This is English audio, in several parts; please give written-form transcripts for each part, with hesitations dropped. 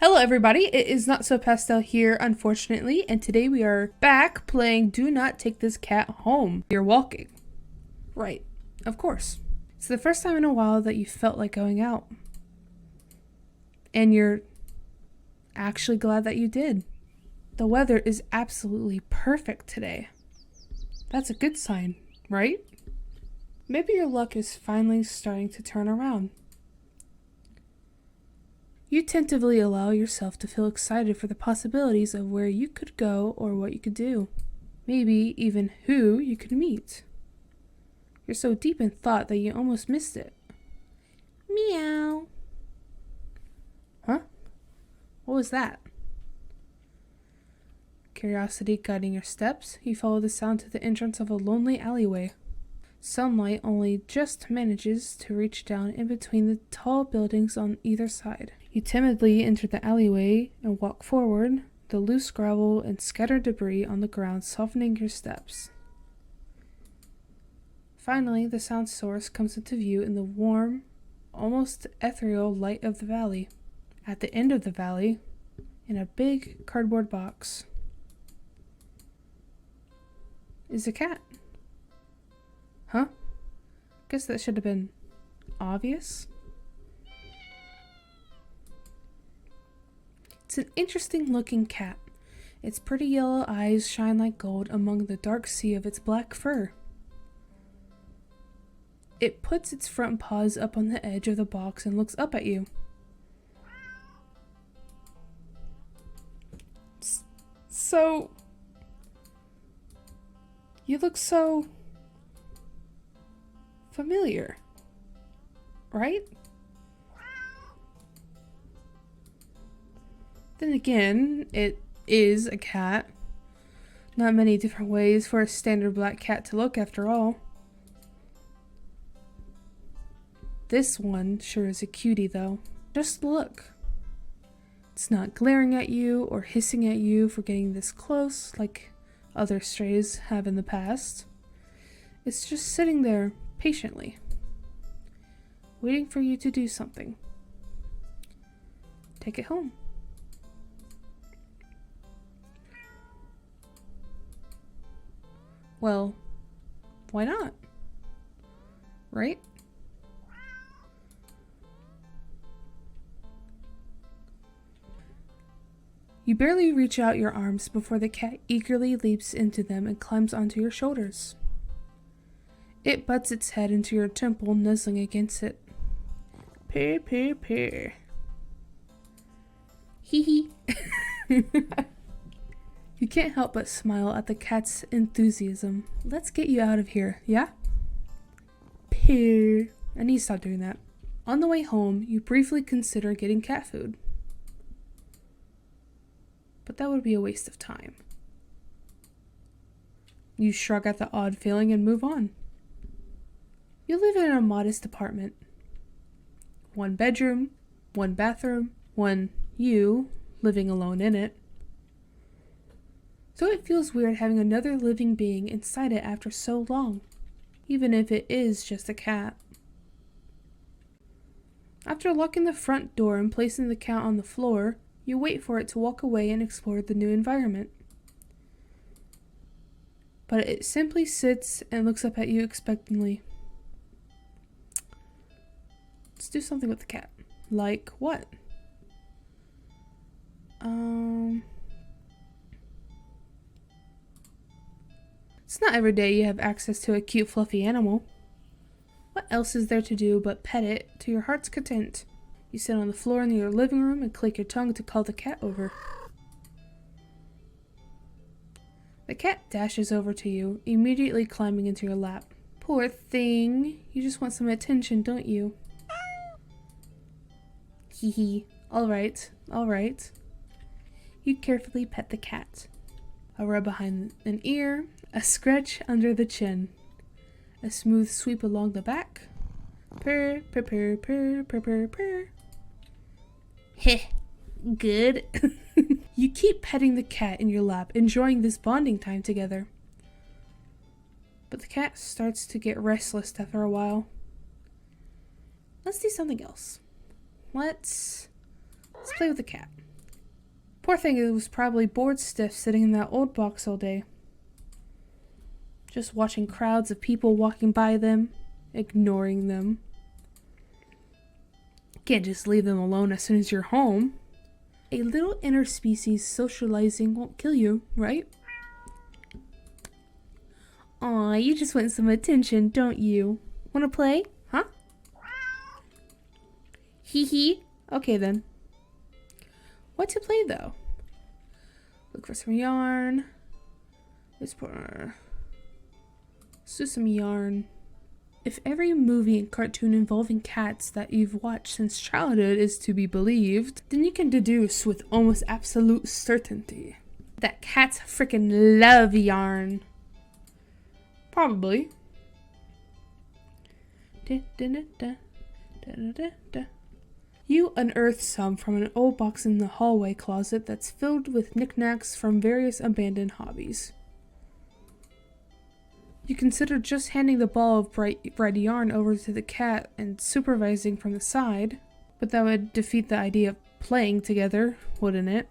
Hello everybody, it is Not So Pastel here, unfortunately, and today we are back playing Do Not Take This Cat Home. You're walking. Right, of course. It's the first time in a while that you felt like going out. And you're actually glad that you did. The weather is absolutely perfect today. That's a good sign, right? Maybe your luck is finally starting to turn around. You tentatively allow yourself to feel excited for the possibilities of where you could go or what you could do. Maybe even who you could meet. You're so deep in thought that you almost missed it. Meow. Huh? What was that? Curiosity guiding your steps, you follow the sound to the entrance of a lonely alleyway. Sunlight only just manages to reach down in between the tall buildings on either side. You timidly enter the alleyway and walk forward, the loose gravel and scattered debris on the ground softening your steps. Finally, the sound source comes into view in the warm, almost ethereal light of the valley. At the end of the valley, in a big cardboard box, is a cat. Huh? Guess that should have been obvious. It's an interesting looking cat. Its pretty yellow eyes shine like gold among the dark sea of its black fur. It puts its front paws up on the edge of the box and looks up at you. So, you look so familiar, right? Then again, it is a cat. Not many different ways for a standard black cat to look after all. This one sure is a cutie though. Just look. It's not glaring at you or hissing at you for getting this close like other strays have in the past. It's just sitting there patiently, waiting for you to do something. Take it home. Well, why not? Right? You barely reach out your arms before the cat eagerly leaps into them and climbs onto your shoulders. It butts its head into your temple, nuzzling against it. Purr, purr, purr. Hee hee. You can't help but smile at the cat's enthusiasm. Let's get you out of here, yeah? Purr. I need to stop doing that. On the way home, you briefly consider getting cat food. But that would be a waste of time. You shrug at the odd feeling and move on. You live in a modest apartment. 1 bedroom, 1 bathroom, you living alone in it. So it feels weird having another living being inside it after so long, even if it is just a cat. After locking the front door and placing the cat on the floor, you wait for it to walk away and explore the new environment. But it simply sits and looks up at you expectantly. Let's do something with the cat. Like what? It's not every day you have access to a cute fluffy animal. What else is there to do but pet it to your heart's content? You sit on the floor in your living room and click your tongue to call the cat over. The cat dashes over to you, immediately climbing into your lap. Poor thing. You just want some attention, don't you? Hee hee. Alright, alright. You carefully pet the cat. A rub behind an ear, a scratch under the chin, a smooth sweep along the back. Purr, purr, purr, purr, purr, purr, purr. Heh, good. You keep petting the cat in your lap, enjoying this bonding time together. But the cat starts to get restless after a while. Let's do something else. Let's play with the cat. Poor thing, it was probably bored stiff sitting in that old box all day. Just watching crowds of people walking by them, ignoring them. Can't just leave them alone as soon as you're home. A little interspecies socializing won't kill you, right? Aw, you just want some attention, don't you? Wanna play? Huh? Hee hee. Okay then. What to play though? Look for some yarn. Let's do some yarn. If every movie and cartoon involving cats that you've watched since childhood is to be believed, then you can deduce with almost absolute certainty that cats frickin' love yarn. Probably. You unearth some from an old box in the hallway closet that's filled with knickknacks from various abandoned hobbies. You consider just handing the ball of bright red yarn over to the cat and supervising from the side, but that would defeat the idea of playing together, wouldn't it?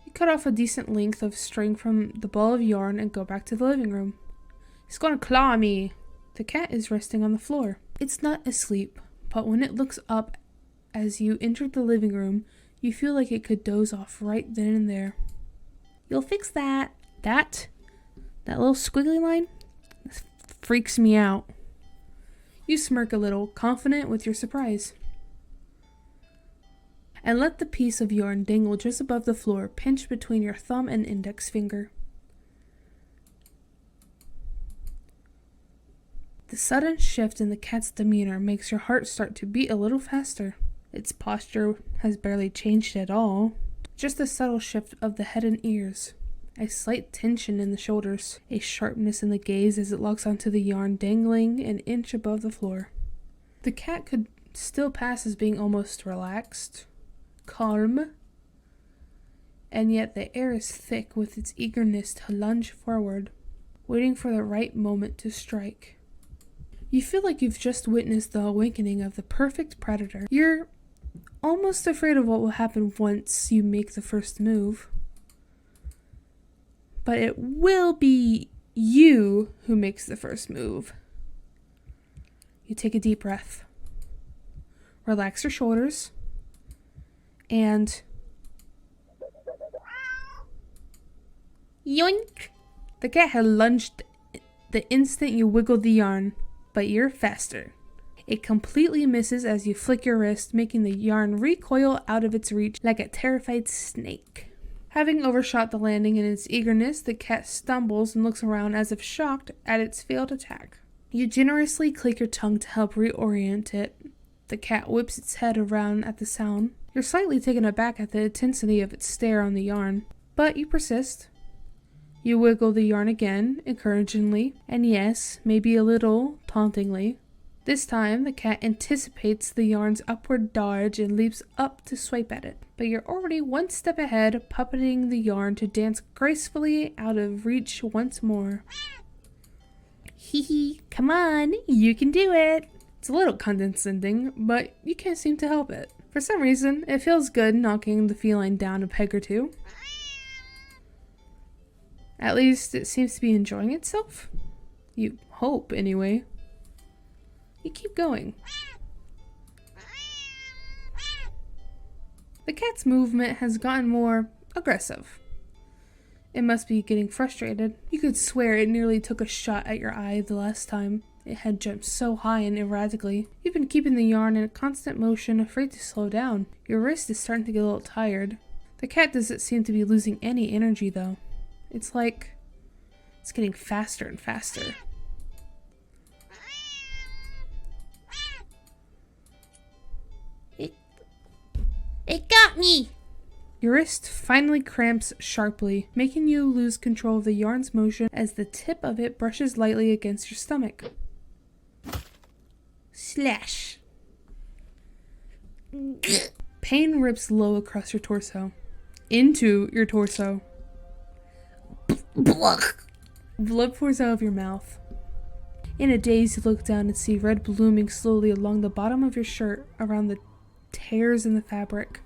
You cut off a decent length of string from the ball of yarn and go back to the living room. It's gonna claw me! The cat is resting on the floor. It's not asleep, but when it looks up as you enter the living room, you feel like it could doze off right then and there. You'll fix that. That little squiggly line? Freaks me out. You smirk a little, confident with your surprise, and let the piece of yarn dangle just above the floor, pinched between your thumb and index finger. The sudden shift in the cat's demeanor makes your heart start to beat a little faster. Its posture has barely changed at all, just a subtle shift of the head and ears. A slight tension in the shoulders, a sharpness in the gaze as it locks onto the yarn dangling an inch above the floor. The cat could still pass as being almost relaxed, calm, and yet the air is thick with its eagerness to lunge forward, waiting for the right moment to strike. You feel like you've just witnessed the awakening of the perfect predator. You're almost afraid of what will happen once you make the first move. But it will be you who makes the first move. You take a deep breath. Relax your shoulders. And yoink! The cat had lunged the instant you wiggled the yarn, but you're faster. It completely misses as you flick your wrist, making the yarn recoil out of its reach like a terrified snake. Having overshot the landing in its eagerness, the cat stumbles and looks around as if shocked at its failed attack. You generously click your tongue to help reorient it. The cat whips its head around at the sound. You're slightly taken aback at the intensity of its stare on the yarn, but you persist. You wiggle the yarn again, encouragingly, and yes, maybe a little tauntingly. This time, the cat anticipates the yarn's upward dodge and leaps up to swipe at it. But you're already one step ahead, puppeting the yarn to dance gracefully out of reach once more. Hee hee, come on, you can do it! It's a little condescending, but you can't seem to help it. For some reason, it feels good knocking the feline down a peg or two. At least it seems to be enjoying itself. You hope, anyway. You keep going. The cat's movement has gotten more aggressive. It must be getting frustrated. You could swear it nearly took a shot at your eye the last time. It had jumped so high and erratically. You've been keeping the yarn in a constant motion, afraid to slow down. Your wrist is starting to get a little tired. The cat doesn't seem to be losing any energy though. It's like it's getting faster and faster. It got me! Your wrist finally cramps sharply, making you lose control of the yarn's motion as the tip of it brushes lightly against your stomach. Slash. Pain rips low across your torso. Into your torso. Blood pours out of your mouth. In a daze, you look down and see red blooming slowly along the bottom of your shirt around the tears in the fabric.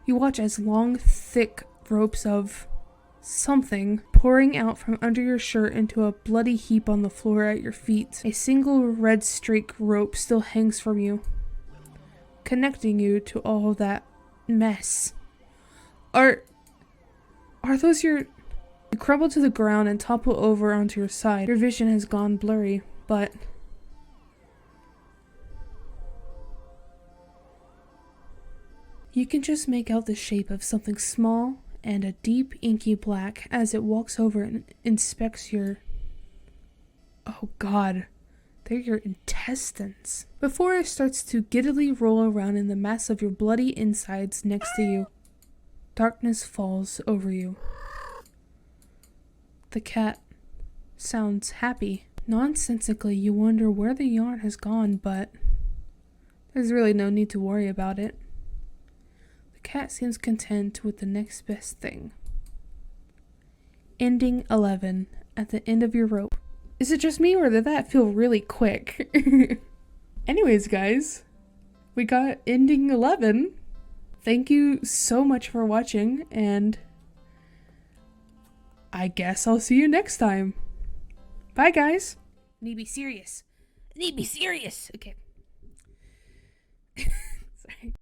You watch as long, thick ropes of something pouring out from under your shirt into a bloody heap on the floor at your feet. A single red streak rope still hangs from you, connecting you to all that mess. Are those your... You crumble to the ground and topple over onto your side. Your vision has gone blurry, but... You can just make out the shape of something small and a deep inky black as it walks over and inspects your... Oh god, they're your intestines. Before it starts to giddily roll around in the mass of your bloody insides next to you. Darkness falls over you. The cat sounds happy. Nonsensically, you wonder where the yarn has gone, but there's really no need to worry about it. The cat seems content with the next best thing. Ending 11 at the end of your rope. Is it just me, or did that feel really quick? Anyways, guys, we got ending 11. Thank you so much for watching, and I guess I'll see you next time. Bye, guys. Need be serious. Need be serious. Okay.